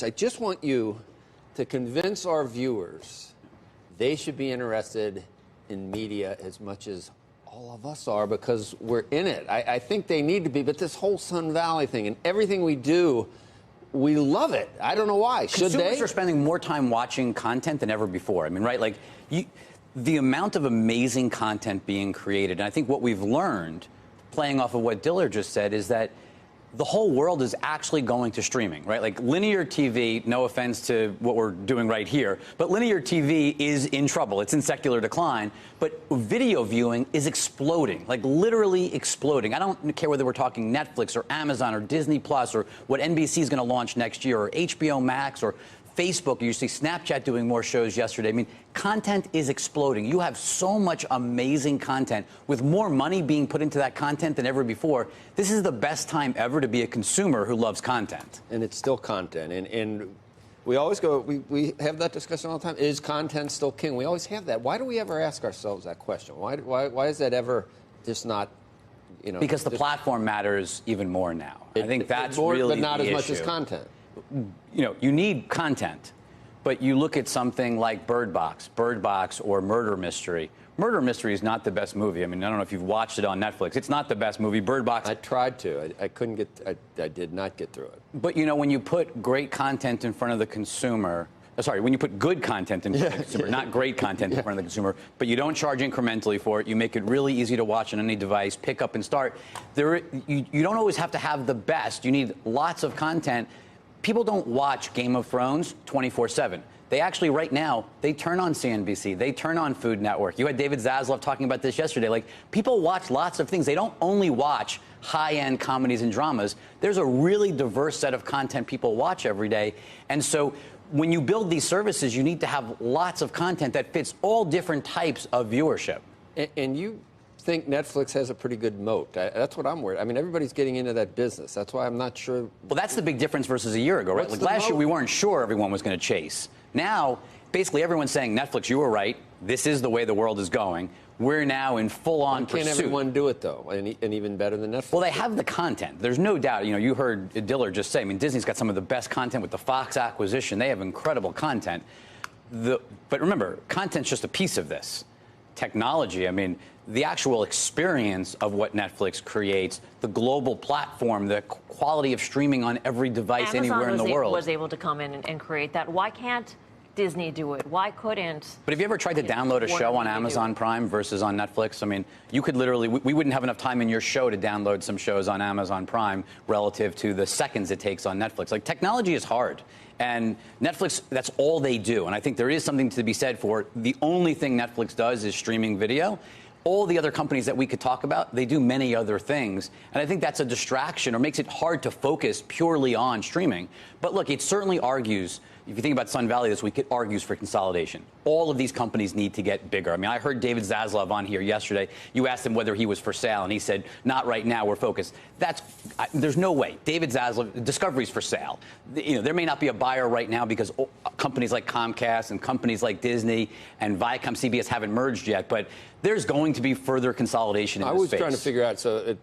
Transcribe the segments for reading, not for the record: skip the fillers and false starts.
I just want you to convince our viewers they should be interested in media as much as all of us are, because we're in it. I think they need to be, but this whole Sun Valley thing and everything we do, we love it. I don't know why. Should they? Consumers are spending more time watching content than ever before. I mean, right? Like, the amount of amazing content being created, and I think what we've learned, playing off of what Diller just said, is that the whole world is actually going to streaming, right? Like linear TV, no offense to what we're doing right here, but linear TV is in trouble. It's in secular decline. But video viewing is exploding, like literally exploding. I don't care whether we're talking Netflix or Amazon or Disney Plus or what NBC is going to launch next year or HBO Max or Facebook. You see Snapchat doing more shows yesterday. I mean, content is exploding. You have so much amazing content with more money being put into that content than ever before. This is the best time ever to be a consumer who loves content. And it's still content. And we always go, we have that discussion all the time. Is content still king? We always have that. Why do we ever ask ourselves that question? Why is that ever just not, you know? Because the platform matters even more now. I think that's more, really but not the as much issue. as content. You know, you need content, but you look at something like Bird Box or Murder Mystery. Murder Mystery is not the best movie. I mean, I don't know if you've watched it on Netflix. It's not the best movie. Bird Box. I tried to. I couldn't get. I did not get through it. But you know, when you put great content in front of the consumer. Sorry, when you put good content in front of the consumer, not great content in front of the consumer, but you don't charge incrementally for it, you make it really easy to watch on any device, pick up and start. You don't always have to have the best. You need lots of content. People don't watch Game of Thrones 24/7. They actually, right now, they turn on CNBC. They turn on Food Network. You had David Zaslav talking about this yesterday. Like, people watch lots of things. They don't only watch high-end comedies and dramas. There's a really diverse set of content people watch every day. And so when you build these services, you need to have lots of content that fits all different types of viewership. And you think Netflix has a pretty good moat. That's what I'm worried. I mean, everybody's getting into that business. That's why I'm not sure. Well, that's the big difference versus a year ago, right? Like last year, we weren't sure everyone was going to chase. Now, basically, everyone's saying, Netflix, you were right. This is the way the world is going. We're now in full-on pursuit. Can't everyone do it, though, and even better than Netflix? Well, they have the content. There's no doubt. You know, you heard Diller just say, I mean, Disney's got some of the best content with the Fox acquisition. They have incredible content. But remember, content's just a piece of this. Technology, I mean, the actual experience of what Netflix creates, the global platform, the quality of streaming on every device anywhere in the world. Amazon was able to come in and create that. Why can't Disney do it? Why couldn't? But have you ever tried to download a show on Amazon Prime versus on Netflix? I mean, you could literally, we wouldn't have enough time in your show to download some shows on Amazon Prime relative to the seconds it takes on Netflix. Like, technology is hard. And Netflix, that's all they do. And I think there is something to be said for the only thing Netflix does is streaming video. All the other companies that we could talk about, they do many other things. And I think that's a distraction or makes it hard to focus purely on streaming. But look, it certainly argues, if you think about Sun Valley this week, it argues for consolidation. All of these companies need to get bigger. I mean, I heard David Zaslav on here yesterday. You asked him whether he was for sale, and he said, not right now, we're focused. There's no way. David Zaslav, Discovery's for sale. You know, there may not be a buyer right now because companies like Comcast and companies like Disney and Viacom CBS haven't merged yet, but there's going to be further consolidation in this space. I was trying to figure out, so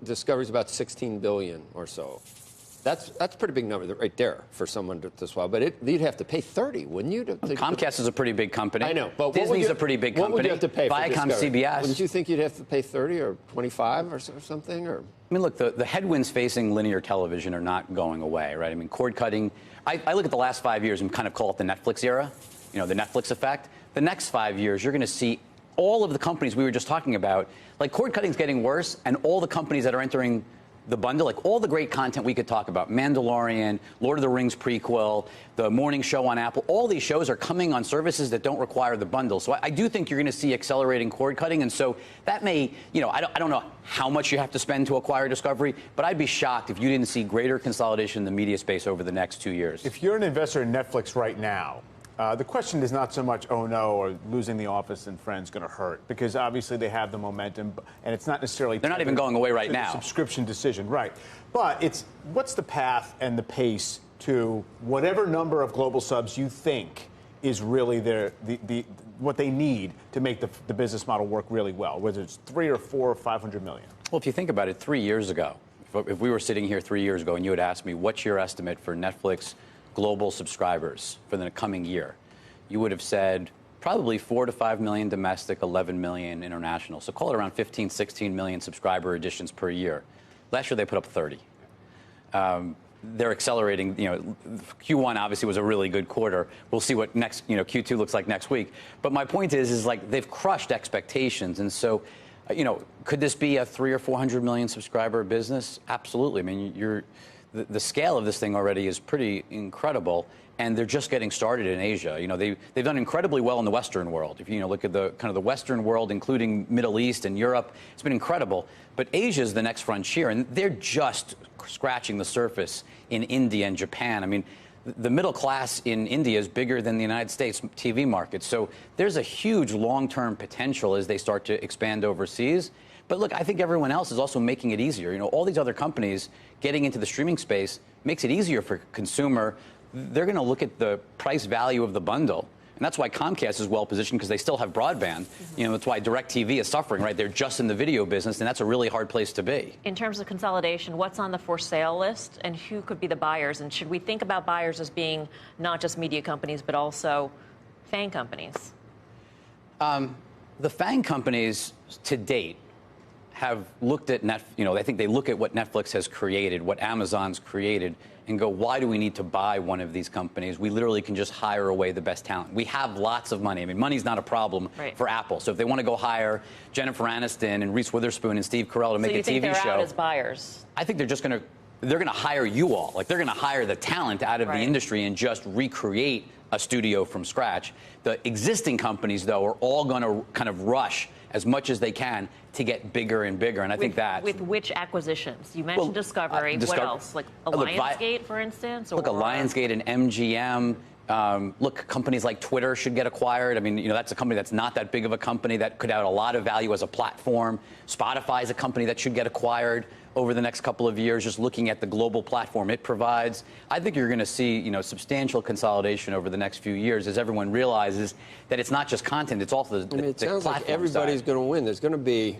Discovery's about $16 billion or so. That's a pretty big number right there for someone to swallow. But you'd have to pay 30, wouldn't you? Comcast is a pretty big company. I know, but Disney's a pretty big company. What would you have to pay for Viacom, Discovery? CBS. Wouldn't you think you'd have to pay 30 or 25 or something? Or I mean, look, the headwinds facing linear television are not going away, right? I mean, cord cutting. I look at the last 5 years and kind of call it the Netflix era. You know, the Netflix effect. The next 5 years, you're going to see all of the companies we were just talking about. Like, cord cutting's getting worse, and all the companies that are entering the bundle, like all the great content we could talk about, Mandalorian, Lord of the Rings prequel, the morning show on Apple, all these shows are coming on services that don't require the bundle. So I do think you're going to see accelerating cord cutting. And so that may, you know, I don't know how much you have to spend to acquire Discovery, but I'd be shocked if you didn't see greater consolidation in the media space over the next 2 years. If you're an investor in Netflix right now, the question is not so much, oh no, or losing The Office and Friends going to hurt, because obviously they have the momentum, and it's not necessarily... They're not even going away right now. Subscription decision, right. But it's, what's the path and the pace to whatever number of global subs you think is really what they need to make the business model work really well, whether it's 3 or 4 or 500 million? Well, if you think about it, 3 years ago, if we were sitting here 3 years ago and you had asked me, what's your estimate for Netflix global subscribers for the coming year, you would have said probably 4 to 5 million domestic, 11 million international. So call it around 15, 16 million subscriber additions per year. Last year they put up 30. They're accelerating. Q1 obviously was a really good quarter. We'll see what next, Q2 looks like next week. But my point is like they've crushed expectations, and so, could this be a 300 or 400 million subscriber business? Absolutely. I mean, the scale of this thing already is pretty incredible, and they're just getting started in Asia. They've done incredibly well in the Western world. If you look at the kind of the Western world, including Middle East and Europe, it's been incredible. But Asia is the next frontier, and they're just scratching the surface in India and Japan. I mean, the middle class in India is bigger than the United States TV market. So there's a huge long-term potential as they start to expand overseas. But look, I think everyone else is also making it easier. All these other companies getting into the streaming space makes it easier for consumer. They're going to look at the price value of the bundle. And that's why Comcast is well positioned, because they still have broadband. That's why DirecTV is suffering, right? They're just in the video business, and that's a really hard place to be. In terms of consolidation, what's on the for sale list, and who could be the buyers? And should we think about buyers as being not just media companies, but also FANG companies? The FANG companies, to date, have looked at I think they look at what Netflix has created, what Amazon's created, and go, why do we need to buy one of these companies? We literally can just hire away the best talent. We have lots of money. I mean, money's not a problem for Apple. So if they want to go hire Jennifer Aniston and Reese Witherspoon and Steve Carell to make a TV show, so you think they're out as buyers? I think they're just going to hire you all. Like, they're going to hire the talent out of the industry and just recreate a studio from scratch. The existing companies, though, are all going to kind of rush as much as they can to get bigger and bigger, and I think that... With which acquisitions? You mentioned Discovery. What else? Like Lionsgate, for instance? Look, Lionsgate and MGM. Look, companies like Twitter should get acquired. I mean, that's a company that's not that big of a company that could add a lot of value as a platform. Spotify is a company that should get acquired over the next couple of years, just looking at the global platform it provides. I think you're going to see, substantial consolidation over the next few years as everyone realizes that it's not just content, it's also the it sounds like everybody's going to win. There's going to be,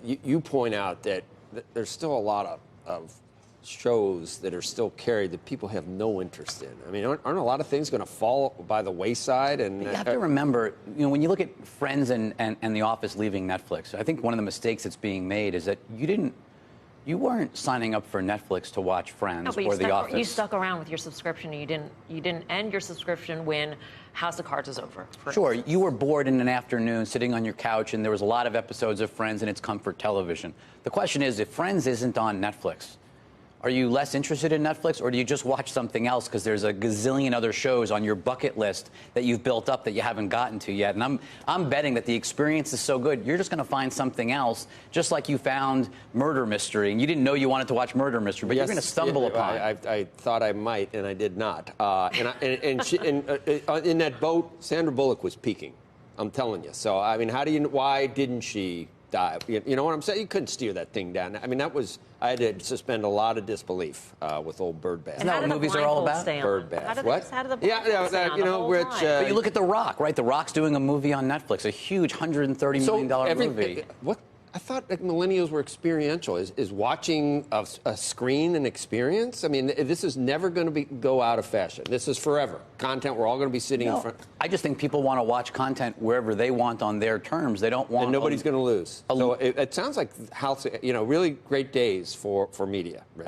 you point out that there's still a lot of shows that are still carried that people have no interest in. I mean, aren't a lot of things going to fall by the wayside? And you have to remember, when you look at Friends and The Office leaving Netflix, I think one of the mistakes that's being made is that you weren't signing up for Netflix to watch Friends or The Office. You stuck around with your subscription. You didn't end your subscription when House of Cards is over. Sure, you were bored in an afternoon sitting on your couch, and there was a lot of episodes of Friends, and it's comfort television. The question is, if Friends isn't on Netflix, are you less interested in Netflix, or do you just watch something else because there's a gazillion other shows on your bucket list that you've built up that you haven't gotten to yet? And I'm betting that the experience is so good, you're just going to find something else, just like you found Murder Mystery, and you didn't know you wanted to watch Murder Mystery, but you're going to stumble upon it. I thought I might, and I did not. In that boat, Sandra Bullock was peaking. I'm telling you. So, I mean, why didn't she dive? You know what I'm saying? You couldn't steer that thing down. I mean, I had to suspend a lot of disbelief with old Birdbath. Isn't that what movies are all about? Birdbath. What? How did the blindfolds stay on Rich. But you look at The Rock, right? The Rock's doing a movie on Netflix, a huge $130 million movie. What? I thought that millennials were experiential. Is watching a screen an experience? I mean, this is never going to go out of fashion. This is forever. Content we're all going to be sitting in front. I just think people want to watch content wherever they want on their terms. They don't want. And nobody's going to lose. So it sounds like really great days for media. Rich.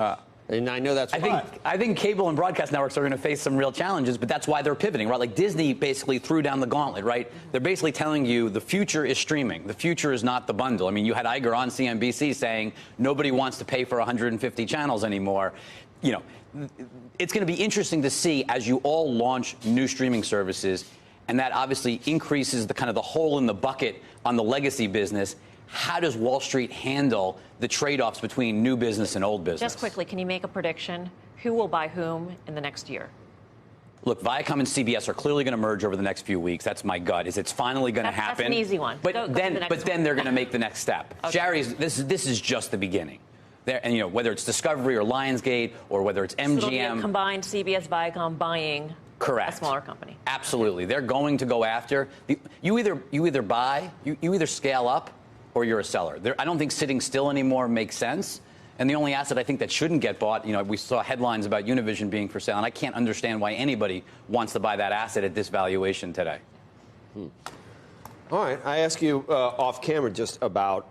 And I know that's I think cable and broadcast networks are going to face some real challenges, but that's why they're pivoting, right? Like Disney basically threw down the gauntlet, right? They're basically telling you the future is streaming. The future is not the bundle. I mean, you had Iger on CNBC saying nobody wants to pay for 150 channels anymore. It's going to be interesting to see as you all launch new streaming services, and that obviously increases the hole in the bucket on the legacy business. How does Wall Street handle the trade-offs between new business and old business? Just quickly, can you make a prediction? Who will buy whom in the next year? Look, Viacom and CBS are clearly going to merge over the next few weeks. That's my gut. It's finally going to happen. That's an easy one. But then they're going to make the next step. Okay. Jerry's. This is just the beginning. And whether it's Discovery or Lionsgate or whether it's MGM, so it'll be a combined CBS Viacom buying. Correct. A smaller company. Absolutely, they're going to go after. You either buy, you either scale up, or you're a seller. I don't think sitting still anymore makes sense. And the only asset I think that shouldn't get bought, we saw headlines about Univision being for sale, and I can't understand why anybody wants to buy that asset at this valuation today. All right, I ask you off camera just about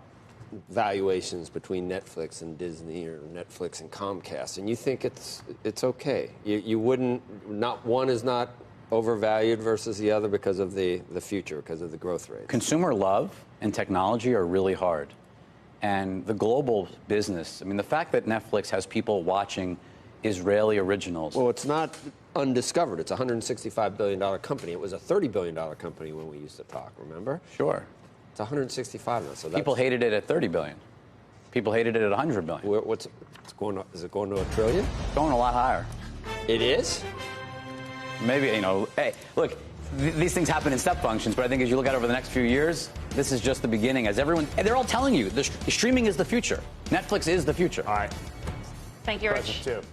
valuations between Netflix and Disney or Netflix and Comcast, and you think it's okay. You wouldn't, not one is not overvalued versus the other because of the future, because of the growth rate. Consumer love and technology are really hard. And the global business, I mean, the fact that Netflix has people watching Israeli originals. Well, it's not undiscovered. It's a $165 billion company. It was a $30 billion company when we used to talk, remember? Sure. It's 165 now. So people hated it at 30 billion. People hated it at 100 billion. Is it going to a trillion? Going a lot higher. It is? Maybe, hey, look, these things happen in step functions, but I think as you look out over the next few years, this is just the beginning. As everyone, and they're all telling you, streaming is the future. Netflix is the future. All right. Thank you, Rich. Present too.